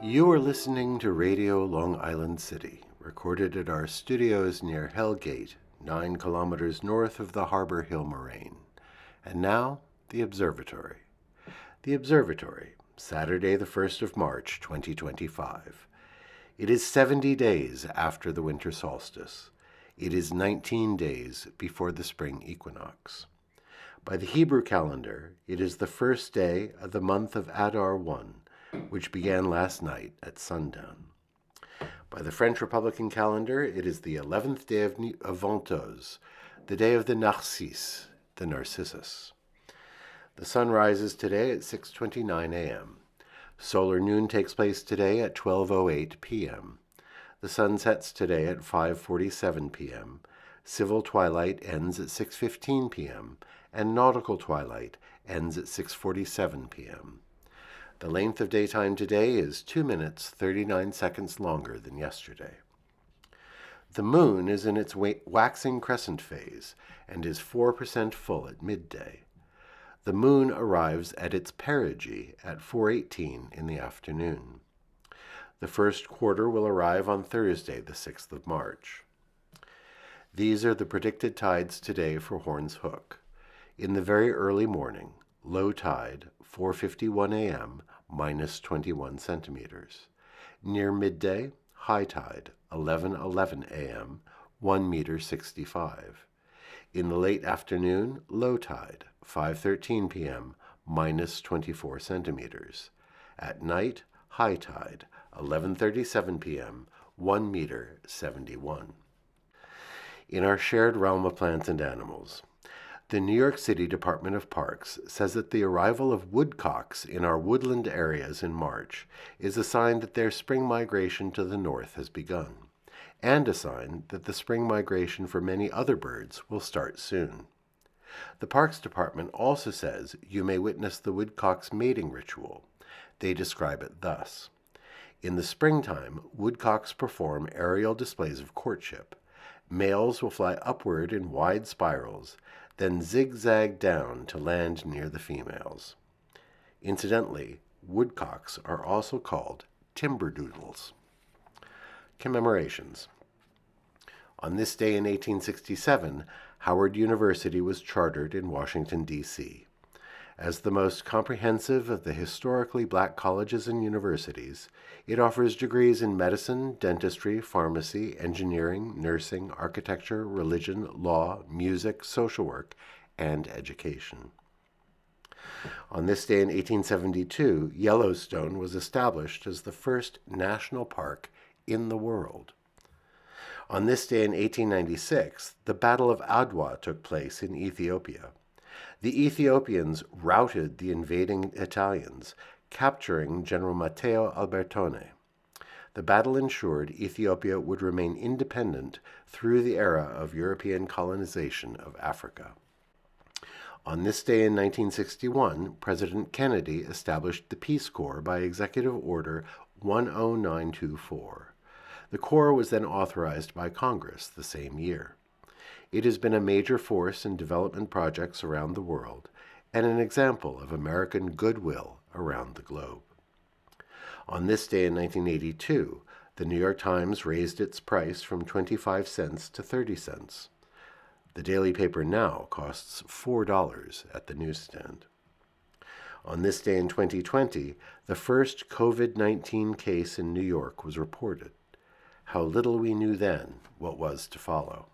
You are listening to Radio Long Island City, recorded at our studios near Hell Gate, 9 kilometers north of the Harbor Hill Moraine. And now, the Observatory. The Observatory, Saturday the 1st of March, 2025. It is 70 days after the winter solstice. It is 19 days before the spring equinox. By the Hebrew calendar, it is the first day of the month of Adar 1, which began last night at sundown. By the French Republican calendar, it is the 11th day of Ventose, the day of the Narcisse, the Narcissus. The sun rises today at 6:29 a.m. Solar noon takes place today at 12:08 p.m. The sun sets today at 5:47 p.m. Civil twilight ends at 6:15 p.m., and nautical twilight ends at 6:47 p.m. The length of daytime today is 2 minutes, 39 seconds longer than yesterday. The moon is in its waxing crescent phase and is 4% full at midday. The moon arrives at its perigee at 4:18 in the afternoon. The first quarter will arrive on Thursday, the 6th of March. These are the predicted tides today for Horns Hook. In the very early morning, low tide, 4:51 a.m., minus 21 centimeters. Near midday, high tide, 11:11 a.m., 1 meter 65. In the late afternoon, low tide, 5:13 p.m., minus 24 centimeters. At night, high tide, 11:37 p.m., 1 meter 71. In our shared realm of plants and animals, the New York City Department of Parks says that the arrival of woodcocks in our woodland areas in March is a sign that their spring migration to the north has begun, and a sign that the spring migration for many other birds will start soon. The Parks Department also says you may witness the woodcock's mating ritual. They describe it thus. In the springtime, woodcocks perform aerial displays of courtship. Males will fly upward in wide spirals, then zigzag down to land near the females. Incidentally, woodcocks are also called timberdoodles. Commemorations. On this day in 1867, Howard University was chartered in Washington, D.C. As the most comprehensive of the historically black colleges and universities, it offers degrees in medicine, dentistry, pharmacy, engineering, nursing, architecture, religion, law, music, social work, and education. On this day in 1872, Yellowstone was established as the first national park in the world. On this day in 1896, the Battle of Adwa took place in Ethiopia. The Ethiopians routed the invading Italians, capturing General Matteo Albertone. The battle ensured Ethiopia would remain independent through the era of European colonization of Africa. On this day in 1961, President Kennedy established the Peace Corps by Executive Order 10924. The Corps was then authorized by Congress the same year. It has been a major force in development projects around the world and an example of American goodwill around the globe. On this day in 1982, the New York Times raised its price from 25 cents to 30 cents. The daily paper now costs $4 at the newsstand. On this day in 2020, the first COVID-19 case in New York was reported. How little we knew then what was to follow.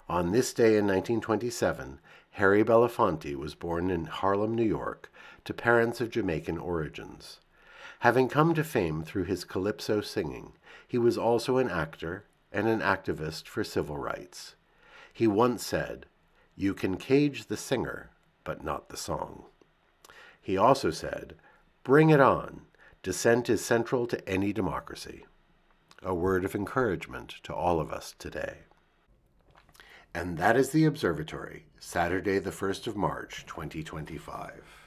On this day in 1927, Harry Belafonte was born in Harlem, New York, to parents of Jamaican origins. Having come to fame through his calypso singing, he was also an actor and an activist for civil rights. He once said, "You can cage the singer, but not the song." He also said, "Bring it on. Dissent is central to any democracy." A word of encouragement to all of us today. And that is the Observatory, Saturday the 1st of March, 2025.